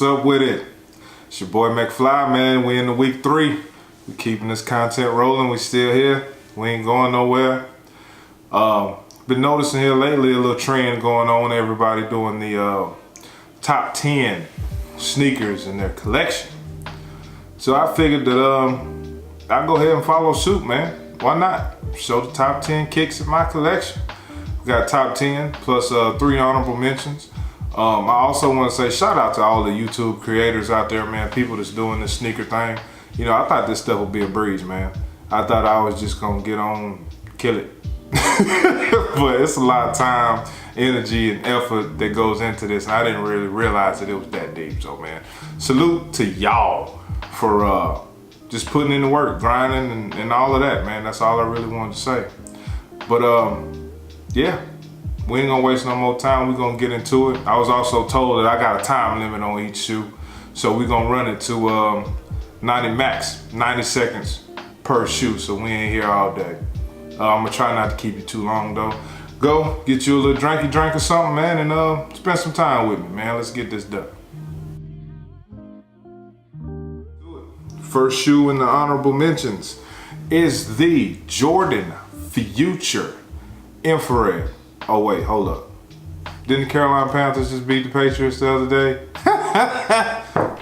What's up with it? It's your boy McFly, man. We in the week 3. We keeping this content rolling. We still here. We ain't going nowhere. Been noticing here lately a little trend going on. Everybody doing the top 10 sneakers in their collection. So I figured that I'll go ahead and follow suit, man. Why not? Show the top 10 kicks in my collection. We got top 10 plus 3 honorable mentions. I also want to say shout out to all the YouTube creators out there, man. People that's doing this sneaker thing. You know, I thought this stuff would be a breeze, man. I thought I was just gonna get on, kill it. But it's a lot of time, energy, and effort that goes into this, and I didn't really realize that it was that deep. So, man, salute to y'all for just putting in the work, grinding, and all of that, man. That's all I really wanted to say. But yeah. We ain't gonna waste no more time. We're gonna get into it. I was also told that I got a time limit on each shoe. So we're gonna run it to 90 seconds per shoe. So we ain't here all day. I'm gonna try not to keep you too long though. Go get you a little drinky drink or something, man, and spend some time with me, man. Let's get this done. First shoe in the honorable mentions is the Jordan Future Infrared. Oh wait, hold up. Didn't the Carolina Panthers just beat the Patriots the other day?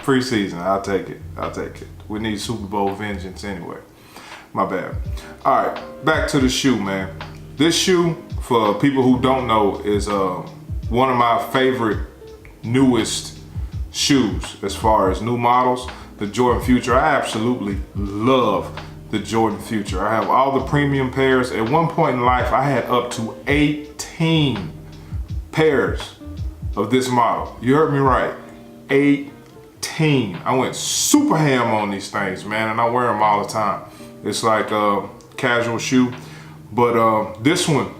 Preseason, I'll take it. I'll take it. We need Super Bowl vengeance anyway. My bad. All right, back to the shoe, man. This shoe, for people who don't know, is one of my favorite newest shoes as far as new models. The Jordan Future. I absolutely love the Jordan Future. I have all the premium pairs. At one point in life, I had up to 18 pairs of this model. You heard me right, 18. I went super ham on these things, man, and I wear them all the time. It's like a casual shoe, but this one,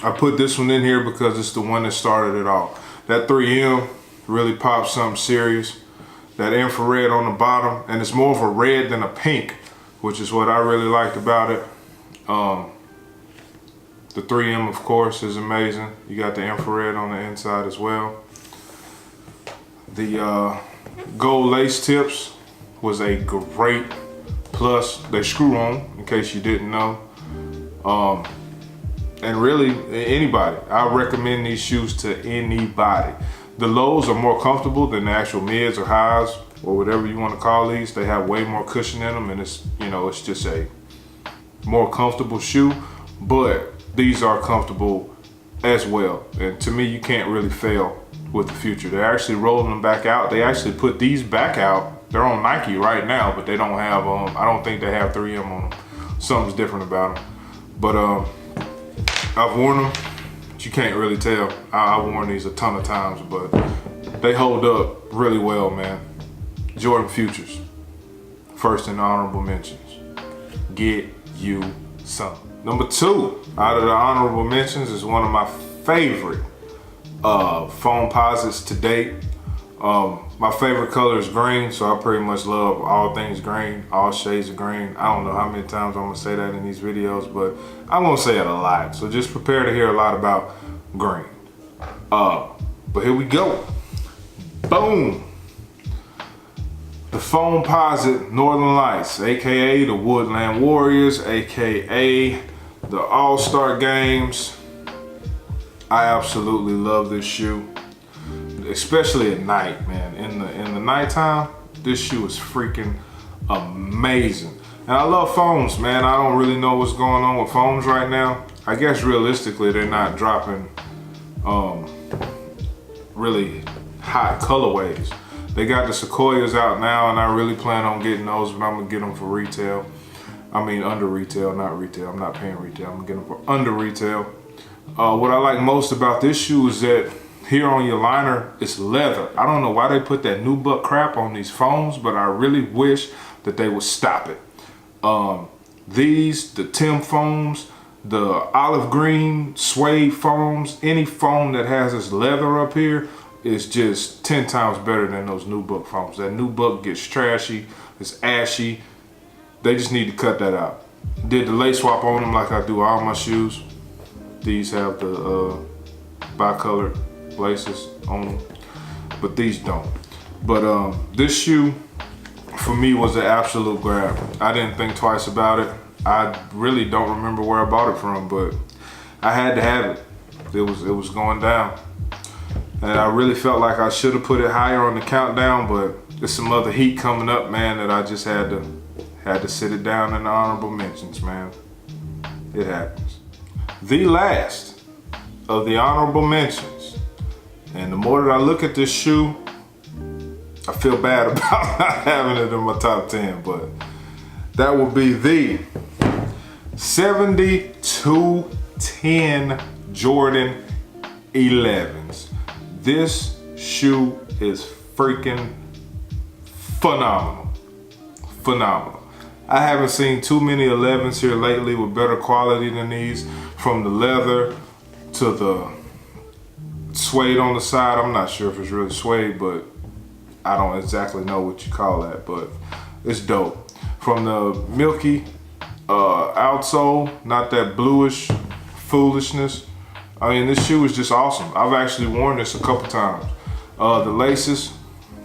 I put this one in here because it's the one that started it all. That 3M really popped something serious. That infrared on the bottom, and it's more of a red than a pink, which is what I really liked about it. The 3M, of course, is amazing. You got the infrared on the inside as well. The gold lace tips was a great plus. They screw on, in case you didn't know. And really, anybody. I recommend these shoes to anybody. The lows are more comfortable than the actual mids or highs, or whatever you want to call these. They have way more cushion in them, and it's, you know, it's just a more comfortable shoe, but these are comfortable as well. And to me, you can't really fail with the Future. They're actually rolling them back out. They actually put these back out. They're on Nike right now, but they don't have, I don't think they have 3M on them. Something's different about them. But I've worn them. You can't really tell. I've worn these a ton of times, but they hold up really well, man. Jordan Futures, first in honorable mentions. Get you some. Number 2 out of the honorable mentions is one of my favorite foam posits to date. My favorite color is green, so I pretty much love all things green, all shades of green. I don't know how many times I'm gonna say that in these videos, but I'm gonna say it a lot. So just prepare to hear a lot about green. But here we go. Boom. The Foamposite Northern Lights, AKA the Woodland Warriors, AKA the All-Star Games. I absolutely love this shoe, especially at night, man. In the nighttime, this shoe is freaking amazing. And I love foams, man. I don't really know what's going on with foams right now. I guess realistically, they're not dropping really hot colorways. They got the Sequoias out now, and I really plan on getting those, but I'm gonna get them for retail. I mean, under retail, not retail. I'm not paying retail. I'm gonna get them for under retail. What I like most about this shoe is that here on your liner, it's leather. I don't know why they put that nubuck crap on these foams, but I really wish that they would stop it. The Tim foams, the olive green suede foams, any foam that has this leather up here is just 10 times better than those nubuck foams. That nubuck gets trashy, it's ashy. They just need to cut that out. Did the lace swap on them like I do all my shoes. These have the bi-colored laces on them, but these don't. But this shoe for me was an absolute grab. I didn't think twice about it. I really don't remember where I bought it from, but I had to have it. It was going down. And I really felt like I should have put it higher on the countdown, but there's some other heat coming up, man, that I just had to sit it down in the honorable mentions, man. It happens. The last of the honorable mentions, and the more that I look at this shoe, I feel bad about not having it in my top 10, but that will be the 7210 Jordan 11s. This shoe is freaking phenomenal. Phenomenal. I haven't seen too many 11s here lately with better quality than these, from the leather to the suede on the side. I'm not sure if it's really suede, but I don't exactly know what you call that, but it's dope. From the milky outsole, not that bluish foolishness. I mean, this shoe is just awesome. I've actually worn this a couple times. The laces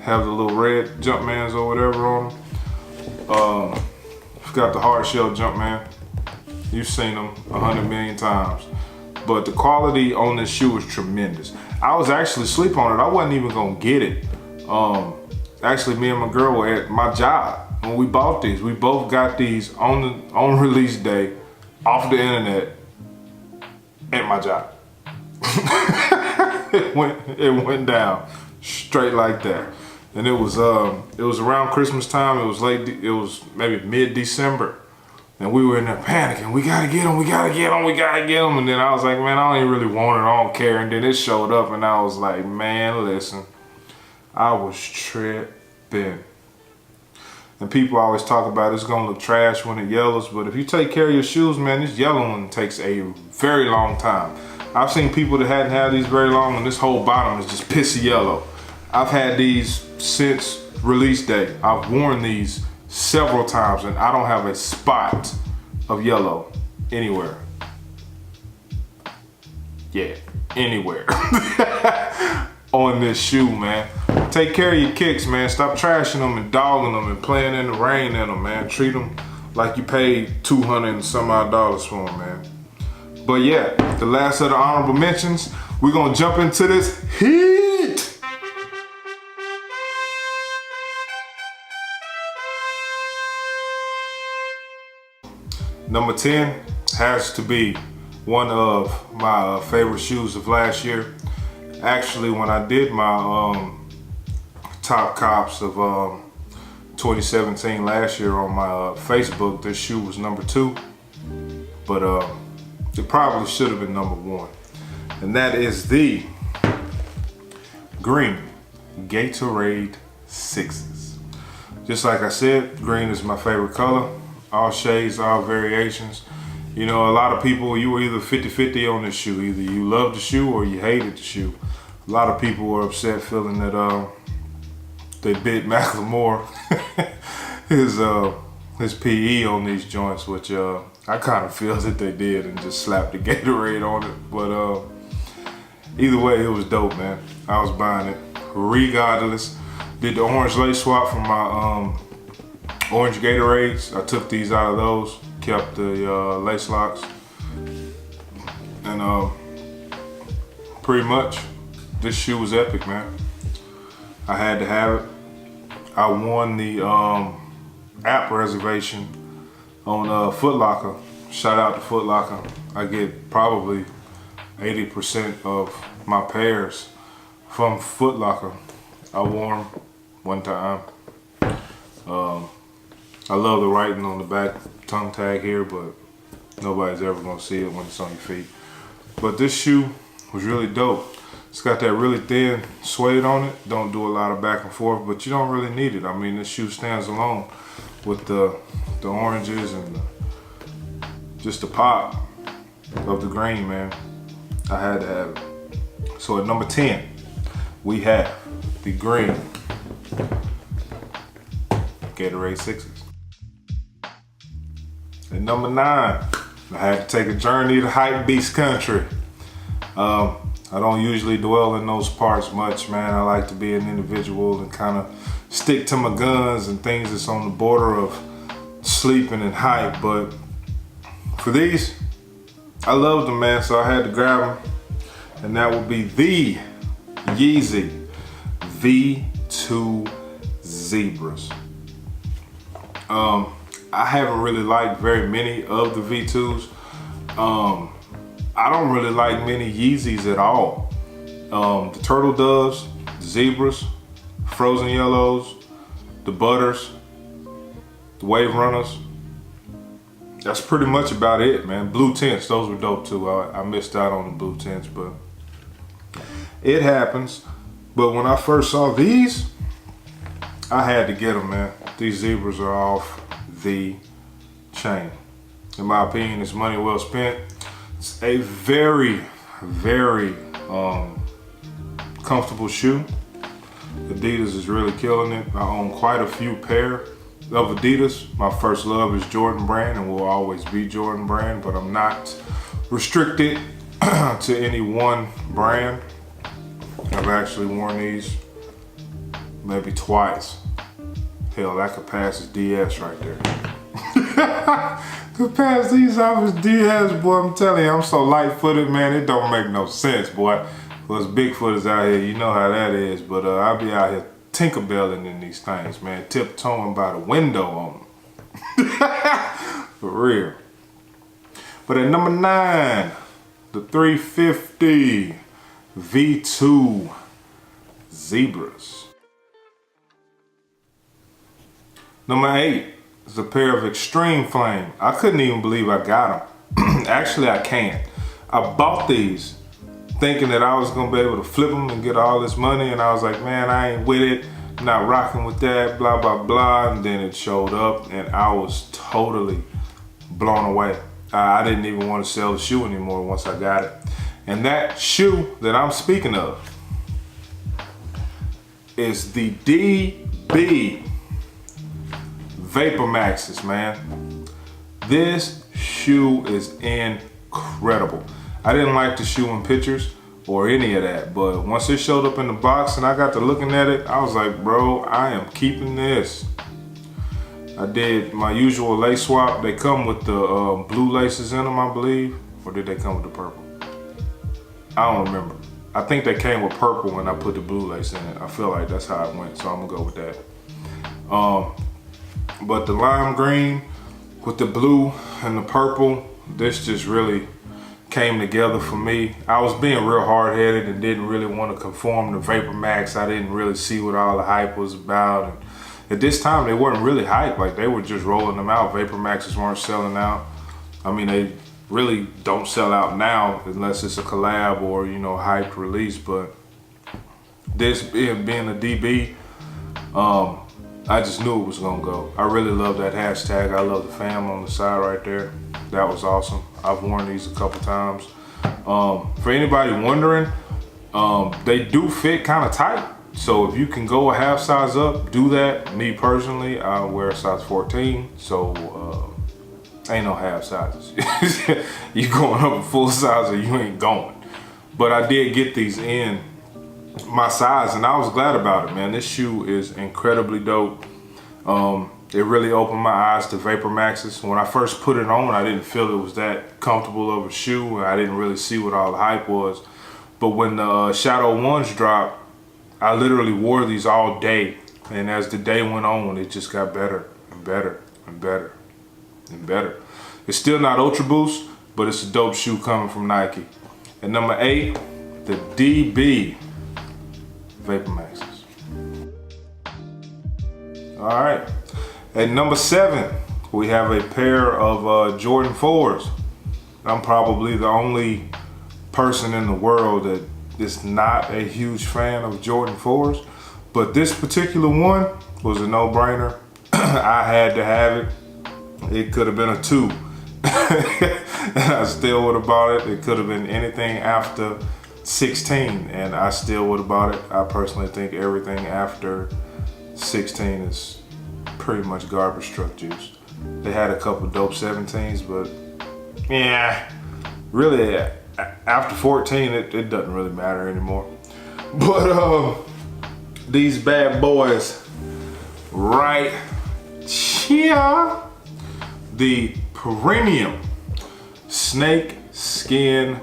have the little red Jumpmans or whatever on them. It's got the hard shell Jumpman. You've seen them 100 million times. But the quality on this shoe is tremendous. I was actually asleep on it. I wasn't even gonna get it. Actually, me and my girl were at my job when we bought these. We both got these on release day off the internet at my job. it went down straight like that. And it was around Christmas time. It was maybe mid-December. And we were in there panicking. We gotta get them, we gotta get them, we gotta get them. And then I was like, man, I don't even really want it, I don't care. And then it showed up and I was like, man, listen, I was tripping. And people always talk about it's gonna look trash when it yellows, but if you take care of your shoes, man, this yellow one takes a very long time. I've seen people that hadn't had these very long and this whole bottom is just pissy yellow. I've had these since release day. I've worn these several times and I don't have a spot of yellow anywhere. Yeah, anywhere on this shoe, man. Take care of your kicks, man. Stop trashing them and dogging them and playing in the rain in them, man. Treat them like you paid $200 and some odd for them, man. But yeah, the last of the honorable mentions, we're gonna jump into this heat. Number 10 has to be one of my favorite shoes of last year. Actually, when I did my top cops of 2017 last year on my Facebook, this shoe was number 2, but it probably should have been number 1, and that is the green Gatorade 6s. Just like I said, green is my favorite color. All shades, all variations. You know, a lot of people, you were either 50-50 on this shoe. Either you loved the shoe or you hated the shoe. A lot of people were upset feeling that they bit Macklemore his PE on these joints, which I kind of feel that they did and just slapped the Gatorade on it. But either way, it was dope, man. I was buying it regardless. Did the orange lace swap from my orange Gatorades. I took these out of those, kept the lace locks, and pretty much this shoe was epic, man. I had to have it. I won the app reservation on Foot Locker. Shout out to Foot Locker. I get probably 80% of my pairs from Foot Locker. I wore them one time. I love the writing on the back tongue tag here, but nobody's ever gonna see it when it's on your feet. But this shoe was really dope. It's got that really thin suede on it. Don't do a lot of back and forth, but you don't really need it. I mean, this shoe stands alone with the oranges and just the pop of the green, man. I had to have it. So at number 10, we have the green Gatorade 6s. At number 9, I had to take a journey to hype beast country. I don't usually dwell in those parts much, man. I like to be an individual and kind of stick to my guns and things that's on the border of sleeping and hype. But for these, I love them, man, so I had to grab them. And that would be the Yeezy V2 Zebras. I haven't really liked very many of the V2s. I don't really like many Yeezys at all. The Turtle Doves, the Zebras, Frozen Yellows, the Butters, the Wave Runners. That's pretty much about it, man. Blue tints, those were dope too. I missed out on the blue tints, but it happens. But when I first saw these, I had to get them, man. These Zebras are off the chain. In my opinion, it's money well spent. It's a very, very comfortable shoe. Adidas is really killing it. I own quite a few pair of Adidas. My first love is Jordan Brand and will always be Jordan Brand, but I'm not restricted to any one brand. I've actually worn these maybe twice. Hell, that could pass as DS right there. Could pass these off as DS, boy. I'm telling you, I'm so light-footed, man. It don't make no sense, boy. For us Bigfooters out here, you know how that is. But I'll be out here tinkerbelling in these things, man. Tiptoeing by the window on them. For real. But at number 9, the 350 V2 Zebras. Number 8 is a pair of Extreme Flame. I couldn't even believe I got them. Actually, I can't. I bought these thinking that I was gonna be able to flip them and get all this money, and I was like, man, I ain't with it. Not rocking with that, blah, blah, blah. And then it showed up and I was totally blown away. I didn't even want to sell the shoe anymore once I got it. And that shoe that I'm speaking of is the DB Vapor Maxes, man. This shoe is incredible. I didn't like the shoe in pictures or any of that, but once it showed up in the box and I got to looking at it, I was like, bro, I am keeping this. I did my usual lace swap. They come with the blue laces in them, I believe, or did they come with the purple? I don't remember. I think they came with purple when I put the blue lace in it. I feel like that's how it went, so I'm gonna go with that. But the lime green with the blue and the purple, this just really came together for me. I was being real hard-headed and didn't really want to conform to Vapor Max. I didn't really see what all the hype was about. And at this time, they weren't really hype. Like, they were just rolling them out. Vapor Maxes weren't selling out. I mean, they really don't sell out now unless it's a collab or, you know, hyped release. But this being a DB, I just knew it was gonna go. I really love that hashtag. I love the fam on the side right there. That was awesome. I've worn these a couple times. For anybody wondering, they do fit kind of tight. So if you can go a half size up, do that. Me personally, I wear a size 14, so ain't no half sizes. You going up a full size or you ain't going. But I did get these in my size and I was glad about it, man. This shoe is incredibly dope. It really opened my eyes to Vapor Maxes. When I first put it on, I didn't feel it was that comfortable of a shoe, and I didn't really see what all the hype was. But when the Shadow Ones dropped, I literally wore these all day. And as the day went on, it just got better and better and better and better. It's still not Ultra Boost, but it's a dope shoe coming from Nike. At number 8, the DB Vapor Maxes. All right. At number 7, we have a pair of Jordan 4s. I'm probably the only person in the world that is not a huge fan of Jordan 4s, but this particular one was a no-brainer. I had to have it. It could have been a 2. I still would have bought it. It could have been anything after 16 and I still would have bought it. I personally think everything after 16 is pretty much garbage truck juice. They had a couple dope 17s, but yeah, really After 14, it doesn't really matter anymore. But these bad boys right here, the premium snake skin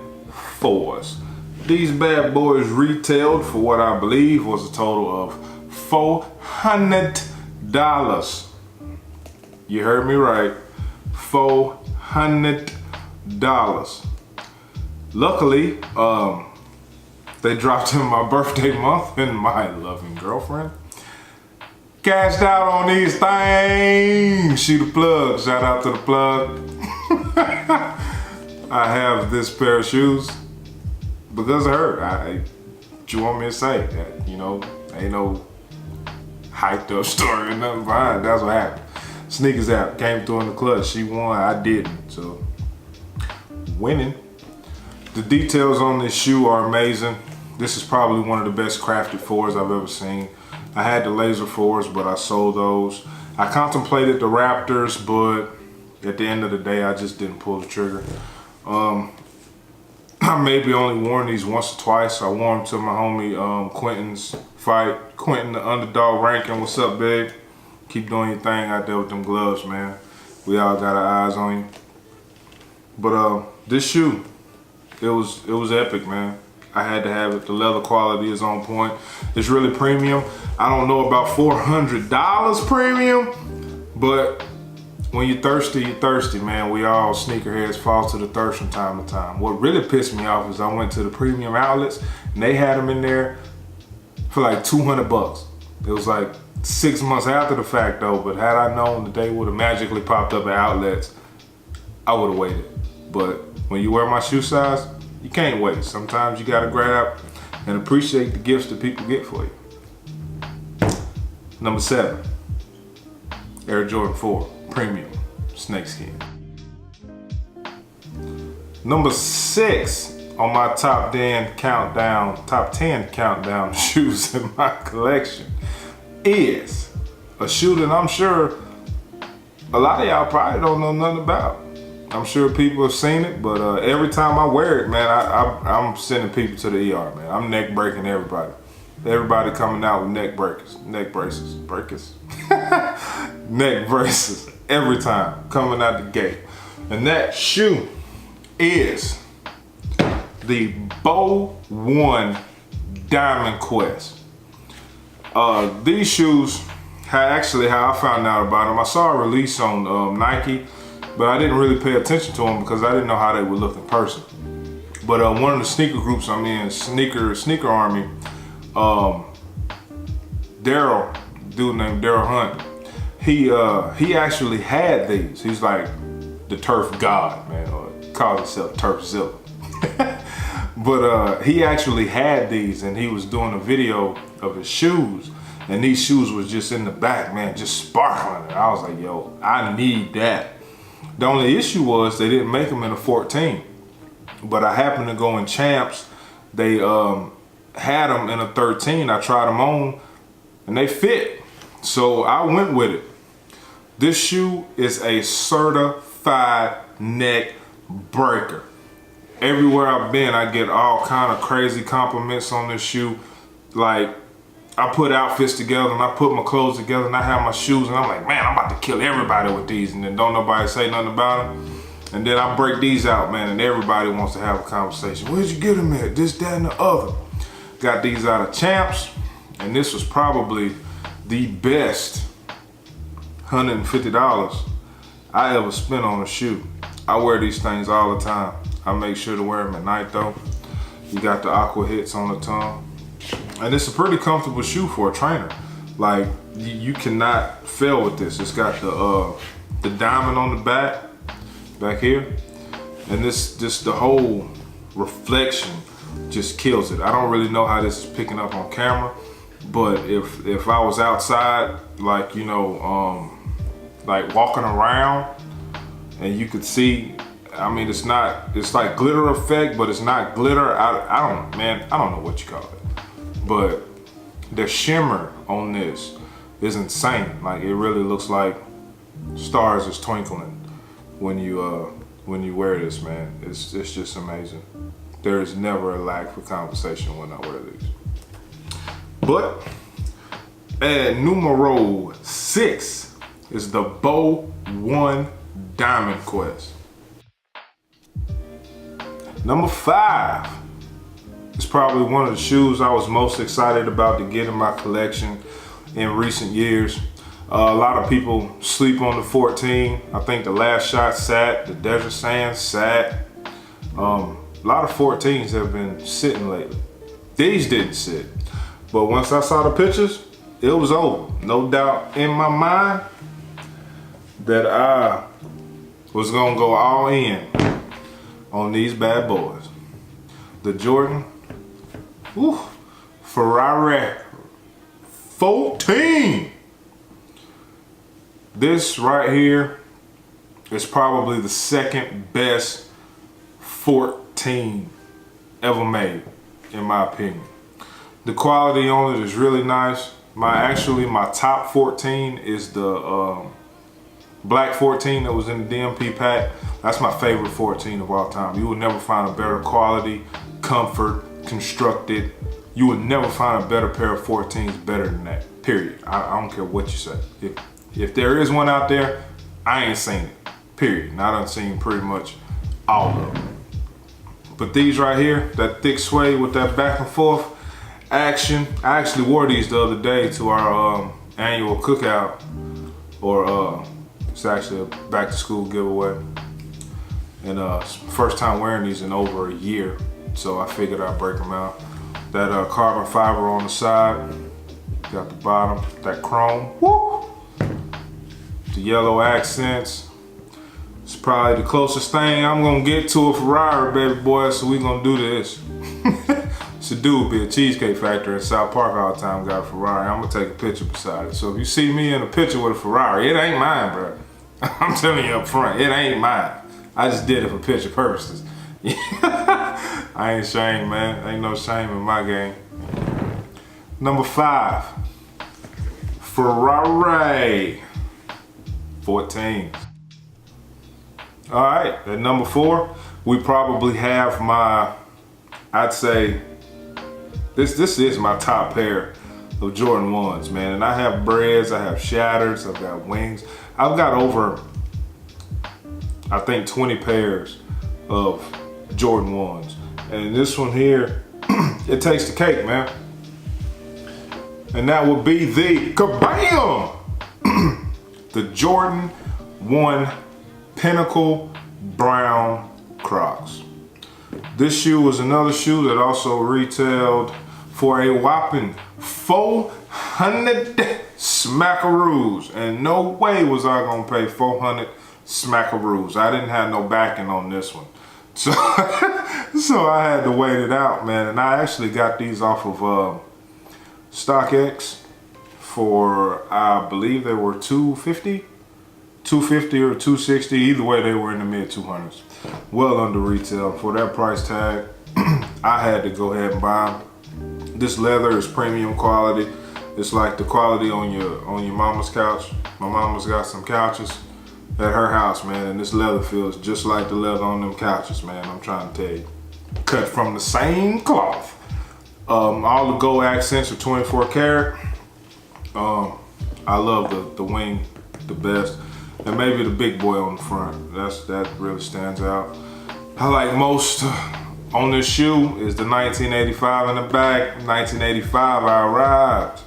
4s. These bad boys retailed for what I believe was a total of $400. You heard me right, $400. Luckily, they dropped in my birthday month, and my loving girlfriend cashed out on these things. She the plug. Shout out to the plug. I have this pair of shoes because of her. What you want me to say? You know, ain't no hyped up story or nothing behind it. That's what happened. Sneakers app came through in the clutch. She won, I didn't. So, winning. The details on this shoe are amazing. This is probably one of the best crafted 4s I've ever seen. I had the laser 4s, but I sold those. I contemplated the Raptors, but at the end of the day, I just didn't pull the trigger. I maybe only worn these once or twice. I wore them to my homie Quentin's fight. Quentin, the underdog ranking. What's up, babe? Keep doing your thing out there with them gloves, man. We all got our eyes on you. But this shoe, it was epic, man. I had to have it. The leather quality is on point. It's really premium. I don't know about $400 premium, but when you're thirsty, man. We all sneakerheads fall to the thirst from time to time. What really pissed me off is I went to the premium outlets and they had them in there for like $200. It was like 6 months after the fact though, but had I known that they would have magically popped up at outlets, I would have waited. But when you wear my shoe size, you can't wait. Sometimes you gotta grab and appreciate the gifts that people get for you. Number 7, Air Jordan 4 Premium Snakeskin. Number 6 on my top 10 countdown shoes in my collection is a shoe that I'm sure a lot of y'all probably don't know nothing about. I'm sure people have seen it, but every time I wear it, man, I'm sending people to the ER, man. I'm neck breaking everybody. Everybody coming out with neck braces, neck braces every time coming out the gate. And that shoe is the pairs.One Diamond Quest. These shoes, how I found out about them, I saw a release on Nike, but I didn't really pay attention to them because I didn't know how they would look in person. But one of the sneaker groups I'm in, Sneaker Army, dude named Daryl Hunt, he actually had these. He's like the turf god, man, or calls himself Turf Zilla. But he actually had these and he was doing a video of his shoes, and these shoes was just in the back, man, just sparkling. And I was like, yo, I need that. The only issue was they didn't make them in a 14, but I happened to go in Champs. They had them in a 13. I tried them on and they fit. So I went with it. This shoe is a certified neck breaker. Everywhere I've been, I get all kind of crazy compliments on this shoe. Like, I put outfits together and I put my clothes together and I have my shoes and I'm like, man, I'm about to kill everybody with these, and then don't nobody say nothing about them. And then I break these out, man, and everybody wants to have a conversation. Where'd you get them at? This, that, and the other. Got these out of Champs, and this was probably the best $150 I ever spent on a shoe. I wear these things all the time. I make sure to wear them at night though. You got the aqua hits on the tongue. And it's a pretty comfortable shoe for a trainer. Like, you cannot fail with this. It's got the diamond on the back here. And this the whole reflection just kills it. I don't really know how this is picking up on camera, but if I was outside, like, you know, like walking around and you could see, I mean, it's like glitter effect, but it's not glitter. I don't know what you call it. But the shimmer on this is insane. Like, it really looks like stars is twinkling when you wear this, man. It's just amazing. there is never a lack for conversation when I wear these. But at numero 6 is the pairs.One Diamond Quest. Number 5 is probably one of the shoes I was most excited about to get in my collection in recent years. A lot of people sleep on the 14. I think the Last Shot sat, the Desert Sand sat. A lot of 14s have been sitting lately. These didn't sit. But once I saw the pictures, it was over. No doubt in my mind that I was gonna go all in on these bad boys. The Jordan, Ferrari 14. This right here is probably the second best 14 ever made, in my opinion. The quality on it is really nice. My top 14 is the black 14 that was in the DMP pack. That's my favorite 14 of all time. You will never find a better quality, comfort, constructed. You will never find a better pair of 14s better than that, period. I don't care what you say. If there is one out there, I ain't seen it, period. And I done seen pretty much all of them. But these right here, that thick suede with that back and forth action. I actually wore these the other day to our annual cookout, or it's actually a back to school giveaway. And first time wearing these in over a year, so I figured I'd break them out. That carbon fiber on the side, got the bottom, that chrome, woo! The yellow accents. It's probably the closest thing I'm gonna get to a Ferrari, baby boy, so we gonna do this. It's a dude be a Cheesecake Factory in South Park all the time, got a Ferrari. I'm gonna take a picture beside it. So if you see me in a picture with a Ferrari, it ain't mine, bro. I'm telling you up front, it ain't mine. I just did it for picture purposes. I ain't ashamed, man. Ain't no shame in my game. Number 5, Ferrari 14. All right, at number 4, we probably have I'd say, this is my top pair of Jordan 1s, man. And I have breads, I have shatters, I've got wings. I've got over, I think, 20 pairs of Jordan 1s. And this one here, it takes the cake, man. And that would be the kabam! The Jordan 1 Pinnacle Brown Crocs. This shoe was another shoe that also retailed for a whopping 400 smackaroos. And no way was I gonna pay 400 smackaroos. I didn't have no backing on this one. So, so I had to wait it out, man. And I actually got these off of StockX for, I believe they were $250 or $260. Either way, they were in the mid 200s. Well under retail. For that price tag, I had to go ahead and buy them. This leather is premium quality. It's like the quality on your mama's couch. My mama's got some couches at her house, man, and this leather feels just like the leather on them couches, man. I'm trying to tell you. Cut from the same cloth. All the gold accents are 24 karat. I love the wing the best. And maybe the big boy on the front. That really stands out. I like most on this shoe is the 1985 in the back. 1985, I arrived.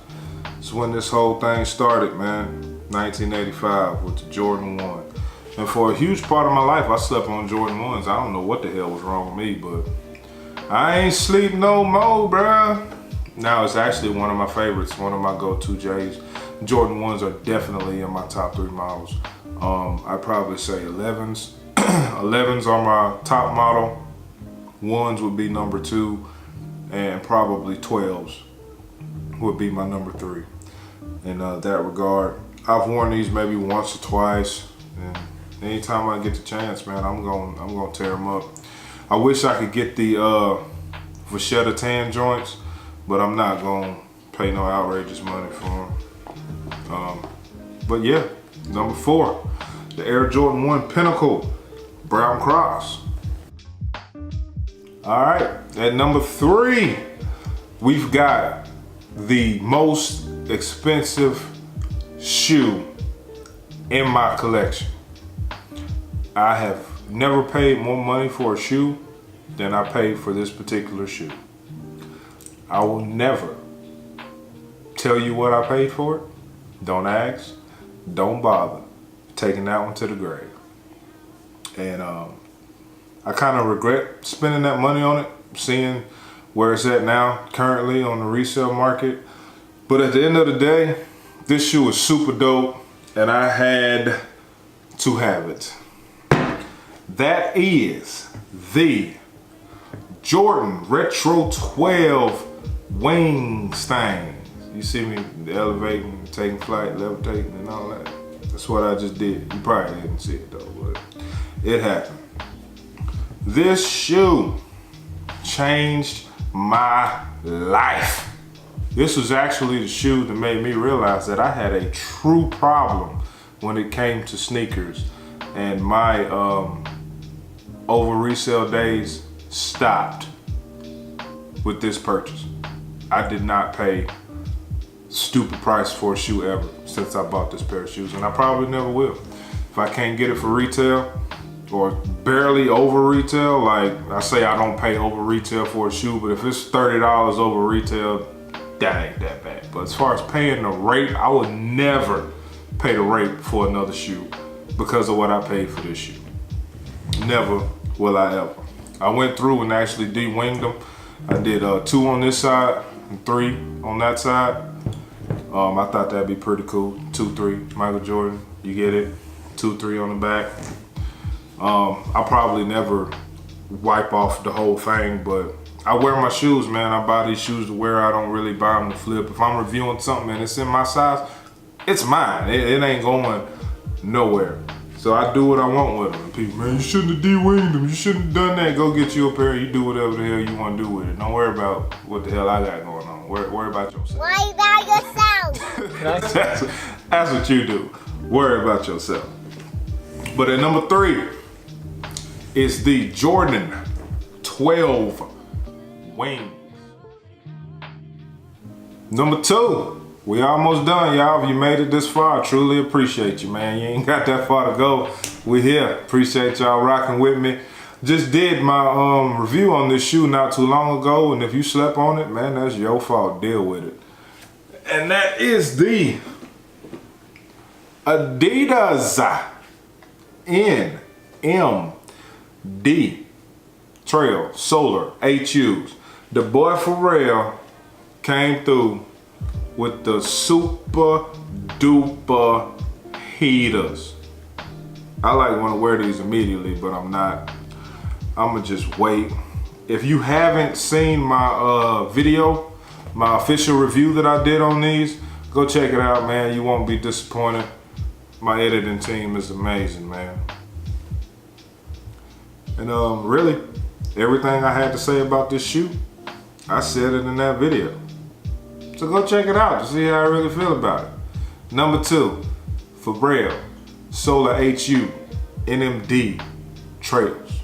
It's when this whole thing started, man. 1985 with the Jordan 1. And for a huge part of my life, I slept on Jordan 1s. I don't know what the hell was wrong with me, but I ain't sleep no more, bruh. Now it's actually one of my favorites, one of my go-to J's. Jordan 1s are definitely in my top 3 models. I'd probably say 11s. 11s are my top model. 1s would be number 2, and probably 12s would be my number 3. In that regard, I've worn these maybe once or twice, and anytime I get the chance, man, I'm gonna tear them up. I wish I could get the Vachetta tan joints, but I'm not gonna pay no outrageous money for them. But yeah, number 4, the Air Jordan 1 Pinnacle Brown Crocs. All right, at number 3, we've got the most expensive shoe in my collection. I have never paid more money for a shoe than I paid for this particular shoe. I will never tell you what I paid for it. Don't ask, don't bother. Taking that one to the grave. And I kind of regret spending that money on it, seeing where it's at now currently on the resale market. But at the end of the day, this shoe is super dope and I had to have it. That is the Jordan Retro 12 wing stains. You see me elevating, taking flight, levitating and all that. That's what I just did. You probably didn't see it though, but it happened. This shoe changed my life. This was actually the shoe that made me realize that I had a true problem when it came to sneakers, and my over resale days stopped with this purchase. I did not pay stupid price for a shoe ever since I bought this pair of shoes, and I probably never will. If I can't get it for retail or barely over retail, like I say I don't pay over retail for a shoe, but if it's $30 over retail, that ain't that bad. But as far as paying the rate, I would never pay the rate for another shoe because of what I paid for this shoe. Never will I ever. I went through and actually de-winged them. I did 2 on this side and 3 on that side. I thought that'd be pretty cool. 2, 3, Michael Jordan, you get it. 2, 3 on the back. I'll probably never wipe off the whole thing, but I wear my shoes, man. I buy these shoes to wear. I don't really buy them to flip. If I'm reviewing something and it's in my size, it's mine. It ain't going nowhere. So I do what I want with them. And people, man, you shouldn't have de-winged them. You shouldn't have done that. Go get you a pair. You do whatever the hell you want to do with it. Don't worry about what the hell I got going on. Worry about yourself. Worry about yourself. That's what you do. Worry about yourself. But at number 3 is the Jordan 12 wings. Number 2, we almost done, y'all. If you made it this far, I truly appreciate you, man. You ain't got that far to go. We here. Appreciate y'all rocking with me. Just did my review on this shoe not too long ago, and if you slept on it, man, that's your fault. Deal with it. And that is the Adidas NMD Trail Solar HUs. The boy Pharrell came through with the super duper heaters. I like want to wear these immediately, but I'm not. I'ma just wait. If you haven't seen my video, my official review that I did on these, go check it out, man. You won't be disappointed. My editing team is amazing, man. And really, everything I had to say about this shoe, I said it in that video. So go check it out to see how I really feel about it. Number 2, Pharrell Solar HU NMD Trails.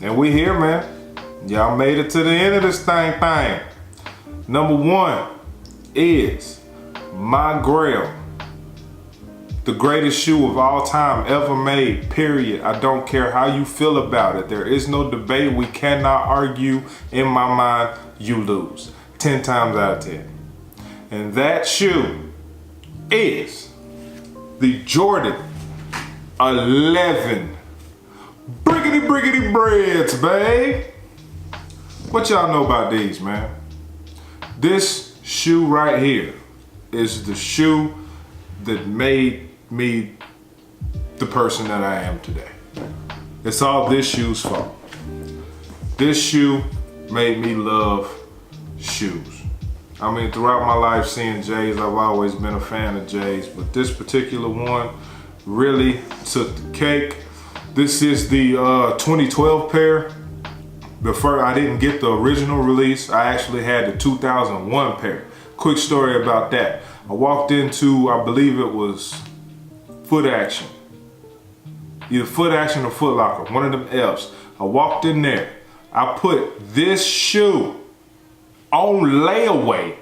And we here, man. Y'all made it to the end of this thing. Number 1 is my Grail. The greatest shoe of all time ever made, period. I don't care how you feel about it. There is no debate. We cannot argue. In my mind, you lose. 10 times out of 10. And that shoe is the Jordan 11 Briggity Breads, babe. What y'all know about these, man? This shoe right here is the shoe that made me the person that I am today. It's all this shoe's fault. This shoe made me love shoes. I mean, throughout my life seeing J's, I've always been a fan of J's, but this particular one really took the cake. This is the 2012 pair. I didn't get the original release. I actually had the 2001 pair. Quick story about that. I walked into, I believe it was Foot Action. Either Foot Action or Foot Locker, one of them F's. I I walked in there. I put this shoe on layaway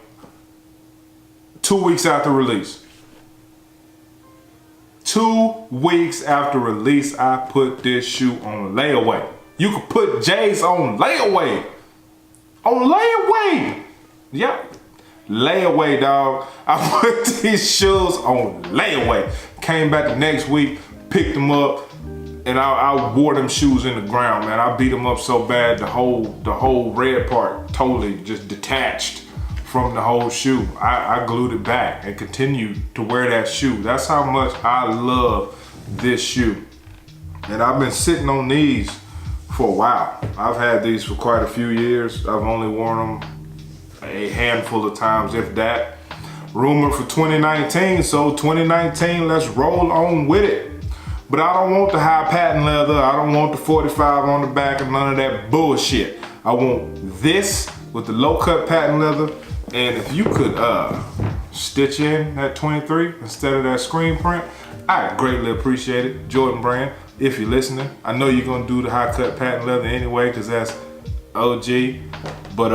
2 weeks after release. 2 weeks after release, I put this shoe on layaway. You could put J's on layaway. On layaway. Yep. Layaway, dog. I put these shoes on layaway. Came back the next week, picked them up, and I wore them shoes in the ground, man. I beat them up so bad, the whole red part totally just detached from the whole shoe. I glued it back and continued to wear that shoe. That's how much I love this shoe. And I've been sitting on these for a while. I've had these for quite a few years. I've only worn them a handful of times, if that. Rumored for 2019, so 2019, let's roll on with it. But I don't want the high patent leather. I don't want the 45 on the back and none of that bullshit. I want this with the low cut patent leather. And if you could stitch in that 23 instead of that screen print, I greatly appreciate it. Jordan brand, if you're listening. I know you're gonna do the high cut patent leather anyway, because that's OG. But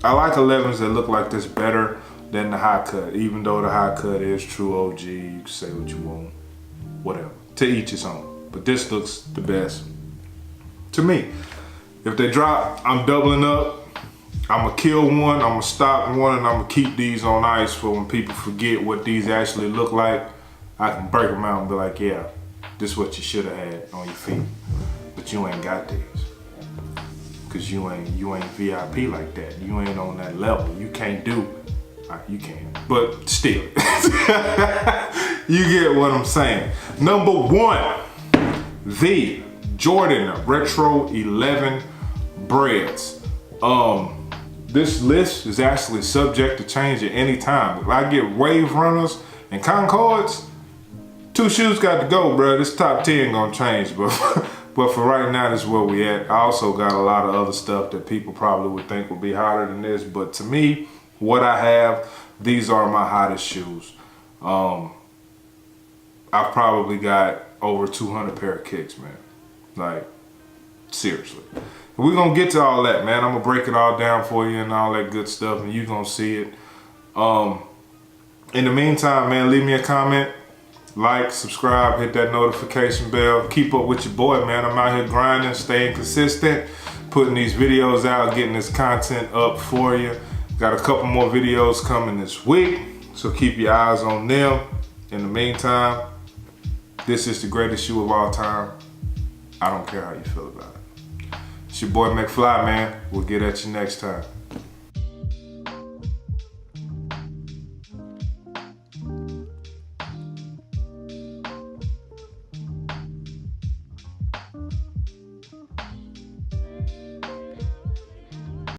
I like 11s that look like this better than the high cut, even though the high cut is true OG. You can say what you want, whatever. To each his own. But this looks the best to me. If they drop, I'm doubling up. I'm gonna kill one, I'm gonna stock one, and I'm gonna keep these on ice for when people forget what these actually look like. I can break them out and be like, yeah, this is what you should have had on your feet. But you ain't got these. Cause you ain't VIP like that. You ain't on that level. You can't do, you can, but still. You get what I'm saying. Number 1, the Jordan Retro 11 Breads. This list is actually subject to change at any time. If I get Wave Runners and Concords, 2 shoes got to go, bro. This top 10 gonna change, but for right now, this is where we at. I also got a lot of other stuff that people probably would think would be hotter than this, but to me, what I have, these are my hottest shoes. I've probably got over 200 pair of kicks, man. Like, seriously. We're gonna get to all that, man. I'm gonna break it all down for you and all that good stuff, and you're gonna see it. In the meantime, man, leave me a comment, like, subscribe, hit that notification bell. Keep up with your boy, man. I'm out here grinding, staying consistent, putting these videos out, getting this content up for you. Got a couple more videos coming this week, so keep your eyes on them. In the meantime, this is the greatest shoe of all time. I don't care how you feel about it. It's your boy McFly, man. We'll get at you next time.